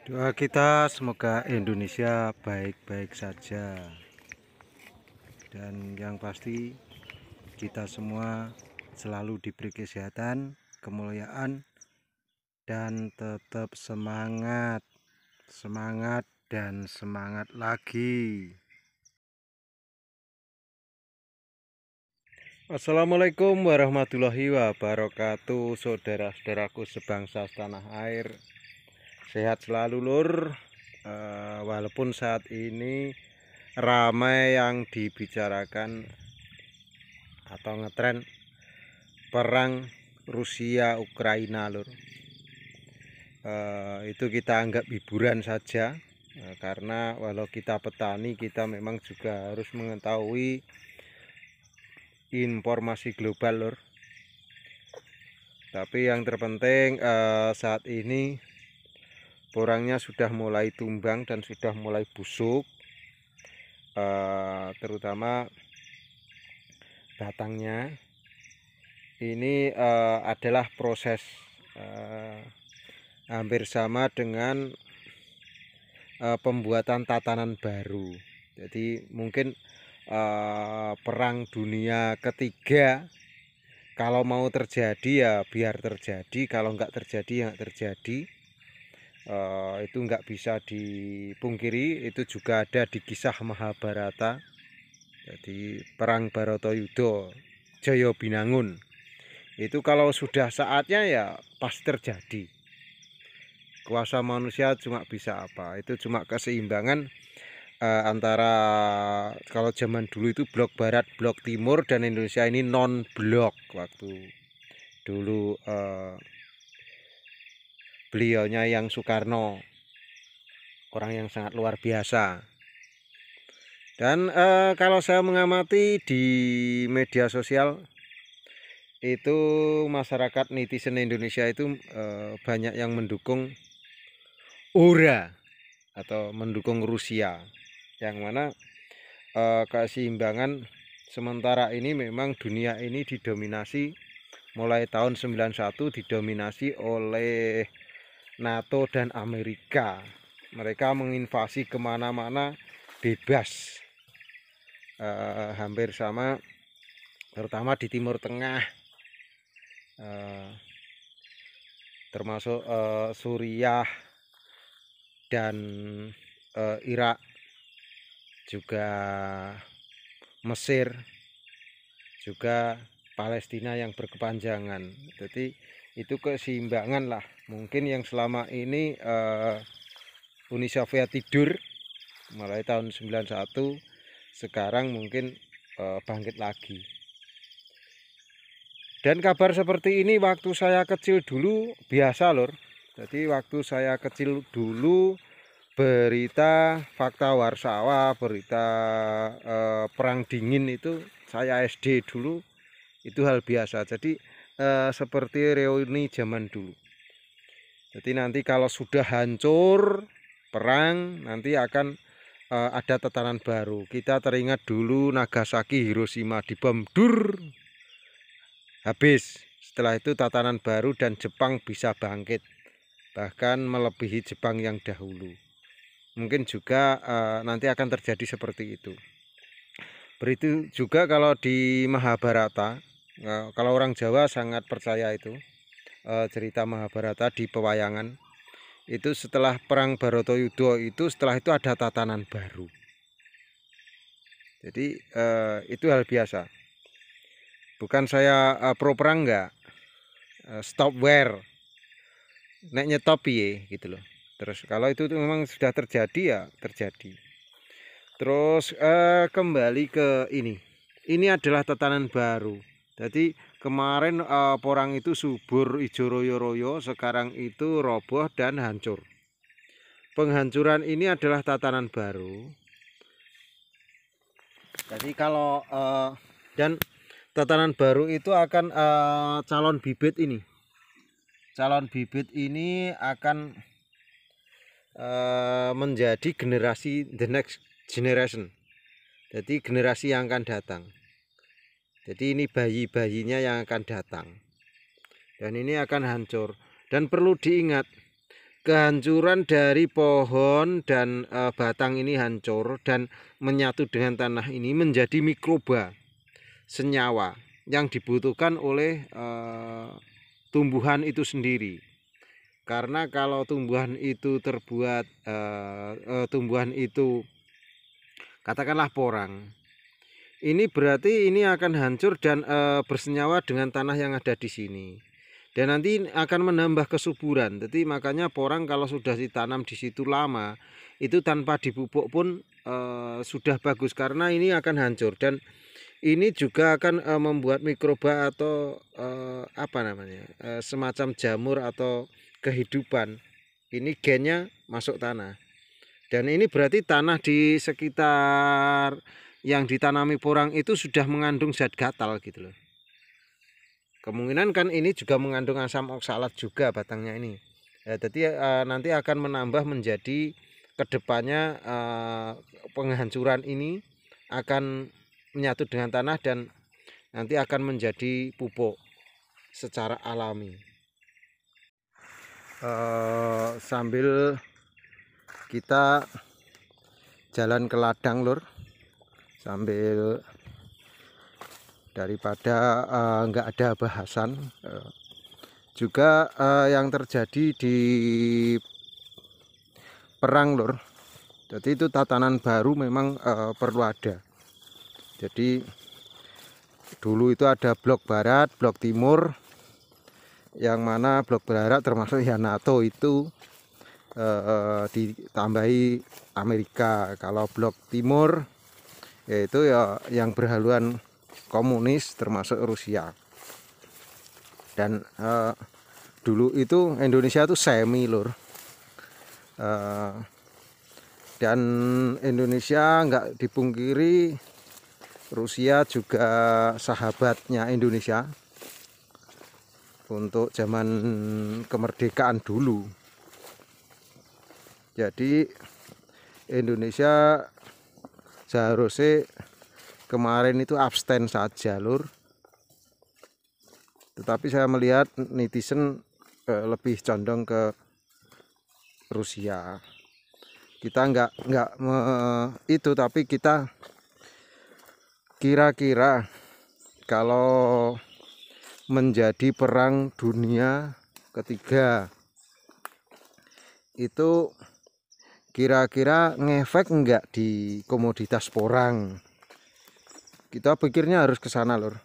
Doa kita semoga Indonesia baik-baik saja, dan yang pasti kita semua selalu diberi kesehatan, kemuliaan, dan tetap semangat, semangat dan semangat lagi. Assalamualaikum warahmatullahi wabarakatuh, saudara-saudaraku sebangsa setanah air. Sehat selalu lur. Walaupun saat ini ramai yang dibicarakan atau ngetren perang Rusia Ukraina lur. Itu kita anggap hiburan saja, karena walau kita petani, kita memang juga harus mengetahui informasi global lur. Tapi yang terpenting saat ini porangnya sudah mulai tumbang dan sudah mulai busuk, terutama batangnya. Ini adalah proses hampir sama dengan pembuatan tatanan baru. Jadi mungkin perang dunia ketiga kalau mau terjadi ya biar terjadi, kalau nggak terjadi ya nggak terjadi. Itu nggak bisa dipungkiri, itu juga ada di kisah Mahabharata. Jadi perang Baratayuda Jaya Binangun itu kalau sudah saatnya ya pasti terjadi. Kuasa manusia cuma bisa apa? Itu cuma keseimbangan antara, kalau zaman dulu itu blok barat, blok timur, dan Indonesia ini non blok. Waktu dulu beliaunya yang Soekarno, orang yang sangat luar biasa. Dan kalau saya mengamati di media sosial itu, masyarakat netizen Indonesia itu banyak yang mendukung ORA atau mendukung Rusia, yang mana keseimbangan sementara ini memang dunia ini didominasi mulai tahun 91 didominasi oleh NATO dan Amerika. Mereka menginvasi kemana-mana bebas, hampir sama, terutama di Timur Tengah, termasuk Suriah dan Irak, juga Mesir, juga Palestina yang berkepanjangan. Jadi itu keseimbangan lah. Mungkin yang selama ini Uni Soviet tidur mulai tahun 91, sekarang mungkin bangkit lagi. Dan kabar seperti ini waktu saya kecil dulu biasa lur. Jadi waktu saya kecil dulu, berita fakta warsawa, berita perang dingin itu saya SD dulu itu hal biasa. Jadi seperti reuni zaman dulu. Jadi nanti kalau sudah hancur perang, nanti akan ada tatanan baru. Kita teringat dulu Nagasaki, Hiroshima dibom, dur, habis. Setelah itu tatanan baru dan Jepang bisa bangkit, bahkan melebihi Jepang yang dahulu. Mungkin juga nanti akan terjadi seperti itu. Begitu juga kalau di Mahabharata, kalau orang Jawa sangat percaya itu cerita Mahabharata di pewayangan. Itu setelah perang Baratayuda itu, setelah itu ada tatanan baru. Jadi itu hal biasa. Bukan saya pro perang, enggak. Stop where, nek nyetop piye gitu loh. Terus kalau itu memang sudah terjadi ya terjadi. Terus kembali ke ini. Ini adalah tatanan baru. Jadi kemarin porang itu subur ijo royo-royo, sekarang itu roboh dan hancur. Penghancuran ini adalah tatanan baru. Jadi kalau dan tatanan baru itu akan calon bibit ini. Calon bibit ini akan menjadi generasi, the next generation. Jadi generasi yang akan datang. Jadi ini bayi-bayinya yang akan datang. Dan ini akan hancur. Dan perlu diingat, kehancuran dari pohon dan batang ini hancur dan menyatu dengan tanah ini menjadi mikroba, senyawa yang dibutuhkan oleh tumbuhan itu sendiri. Karena kalau tumbuhan itu terbuat tumbuhan itu katakanlah porang, ini berarti ini akan hancur dan bersenyawa dengan tanah yang ada di sini. Dan nanti akan menambah kesuburan. Jadi makanya porang kalau sudah ditanam di situ lama, itu tanpa dipupuk pun sudah bagus karena ini akan hancur. Dan ini juga akan membuat mikroba atau apa namanya, semacam jamur atau kehidupan. Ini gennya masuk tanah. Dan ini berarti tanah di sekitar yang ditanami porang itu sudah mengandung zat gatal gitu loh. Kemungkinan kan ini juga mengandung asam oksalat juga batangnya ini. Ya, jadi nanti akan menambah menjadi kedepannya penghancuran ini akan menyatu dengan tanah dan nanti akan menjadi pupuk secara alami. Sambil kita jalan ke ladang lur, sambil daripada nggak ada bahasan juga yang terjadi di perang lur. Jadi itu tatanan baru memang perlu ada. Jadi dulu itu ada blok barat, blok timur, yang mana blok barat termasuk ya NATO itu ditambahi Amerika. Kalau blok timur yaitu ya yang berhaluan komunis termasuk Rusia. Dan dulu itu Indonesia itu semi lur. Dan Indonesia nggak dipungkiri Rusia juga sahabatnya Indonesia untuk zaman kemerdekaan dulu. Jadi Indonesia seharusnya kemarin itu abstain saja lur. Tetapi saya melihat netizen lebih condong ke Rusia. Kita nggak itu, tapi kita kira-kira kalau menjadi perang dunia ketiga itu kira-kira ngefek enggak di komoditas porang. Kita pikirnya harus ke sana lur.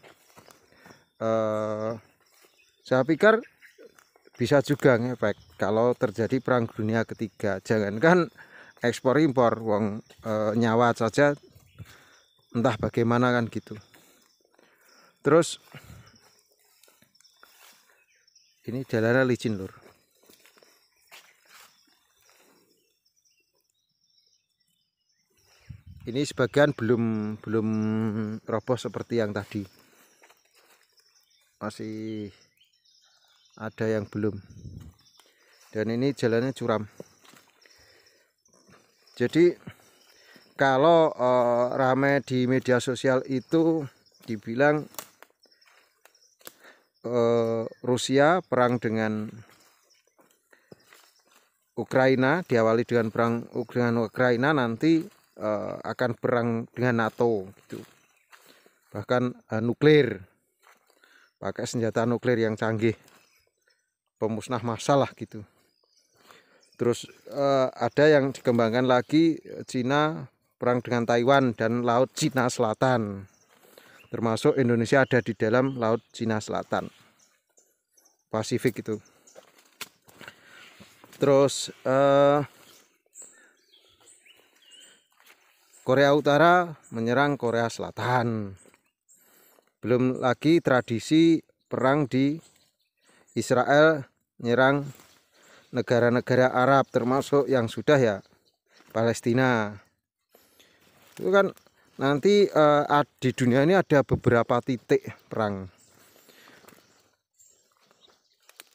Saya pikir bisa juga ngefek kalau terjadi perang dunia ketiga. Jangankan ekspor impor, wong nyawa saja entah bagaimana kan gitu. Terus ini jalannya licin lur. Ini sebagian belum roboh seperti yang tadi. Masih ada yang belum. Dan ini jalannya curam. Jadi kalau rame di media sosial itu dibilang Rusia perang dengan Ukraina, diawali dengan perang dengan Ukraina, nanti akan perang dengan NATO gitu. Bahkan nuklir, pakai senjata nuklir yang canggih, pemusnah massal lah gitu. Terus ada yang dikembangkan lagi, Cina perang dengan Taiwan dan Laut Cina Selatan, termasuk Indonesia ada di dalam Laut Cina Selatan, Pasifik itu. Terus Korea Utara menyerang Korea Selatan. Belum lagi tradisi perang di Israel menyerang negara-negara Arab, termasuk yang sudah ya Palestina. Itu kan nanti di dunia ini ada beberapa titik perang.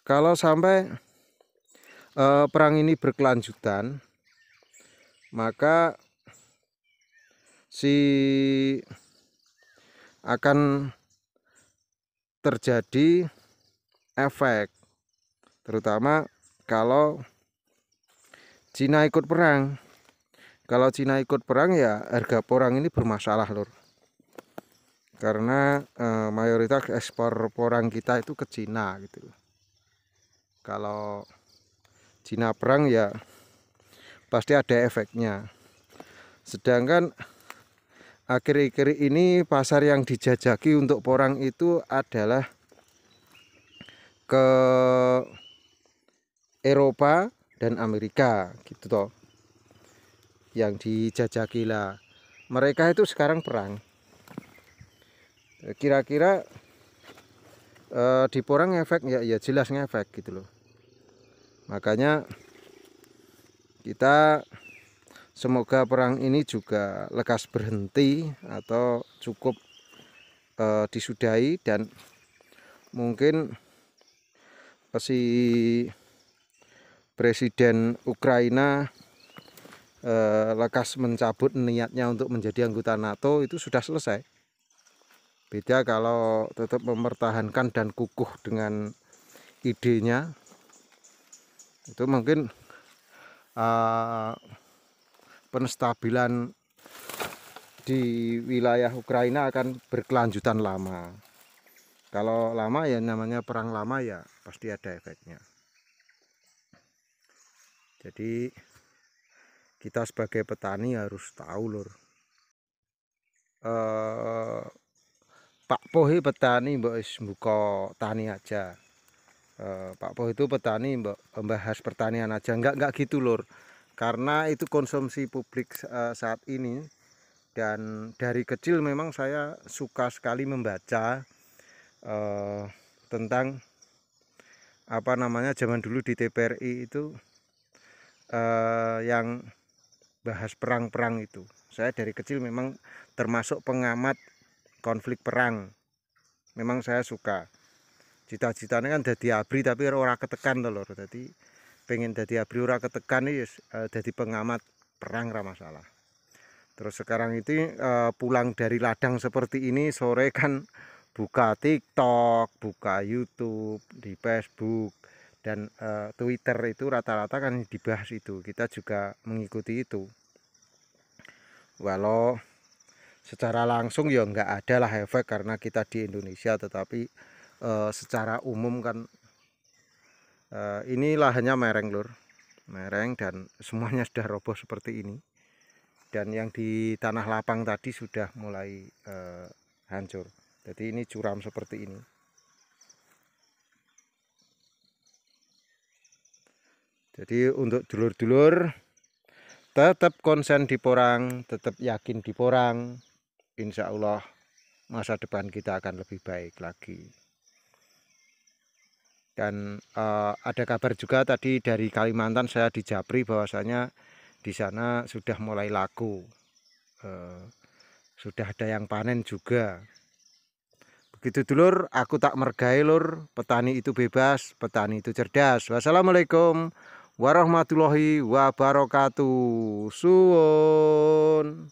Kalau sampai perang ini berkelanjutan, maka akan terjadi efek, terutama kalau Cina ikut perang. Kalau Cina ikut perang ya harga porang ini bermasalah lur. Karena mayoritas ekspor porang kita itu ke Cina gitu. Kalau Cina perang ya pasti ada efeknya. Sedangkan akhir-akhir ini pasar yang dijajaki untuk porang itu adalah ke Eropa dan Amerika gitu toh. Yang dijajaki lah. Mereka itu sekarang perang. Kira-kira di porang efek ya jelas ngefek gitu loh. Makanya kita semoga perang ini juga lekas berhenti atau cukup disudahi, dan mungkin si Presiden Ukraina lekas mencabut niatnya untuk menjadi anggota NATO, itu sudah selesai. Beda kalau tetap mempertahankan dan kukuh dengan idenya, itu mungkin penstabilan di wilayah Ukraina akan berkelanjutan lama. Kalau lama ya namanya perang lama ya pasti ada efeknya. Jadi kita sebagai petani harus tahu lur. Pak Poh petani mbok buka tani aja. Pak Poh itu petani mbok membahas pertanian aja, enggak gitu lur. Karena itu konsumsi publik saat ini, dan dari kecil memang saya suka sekali membaca tentang apa namanya, zaman dulu di TPRI itu yang bahas perang-perang itu. Saya dari kecil memang termasuk pengamat konflik perang. Memang saya suka. Cita-citanya kan jadi ABRI tapi ora ketekan to lho. Jadi pengen jadi ABRI ora ketekan iki jadi pengamat perang ora masalah. Terus sekarang itu pulang dari ladang seperti ini sore kan buka TikTok, buka YouTube, di Facebook dan Twitter, itu rata-rata kan dibahas itu. Kita juga mengikuti itu. Walau secara langsung ya nggak ada lah efek karena kita di Indonesia, tetapi secara umum kan ini lahannya mereng lur, mereng dan semuanya sudah roboh seperti ini. Dan yang di tanah lapang tadi sudah mulai hancur. Jadi ini curam seperti ini. Jadi untuk dulur-dulur tetap konsen di porang, tetap yakin di porang. Insya Allah masa depan kita akan lebih baik lagi. Dan ada kabar juga tadi dari Kalimantan, saya di Japri, bahwasanya di sana sudah mulai laku, sudah ada yang panen juga. Begitu dulur, aku tak mergai lur, petani itu bebas, petani itu cerdas. Wassalamualaikum warahmatullahi wabarakatuh. Suwun.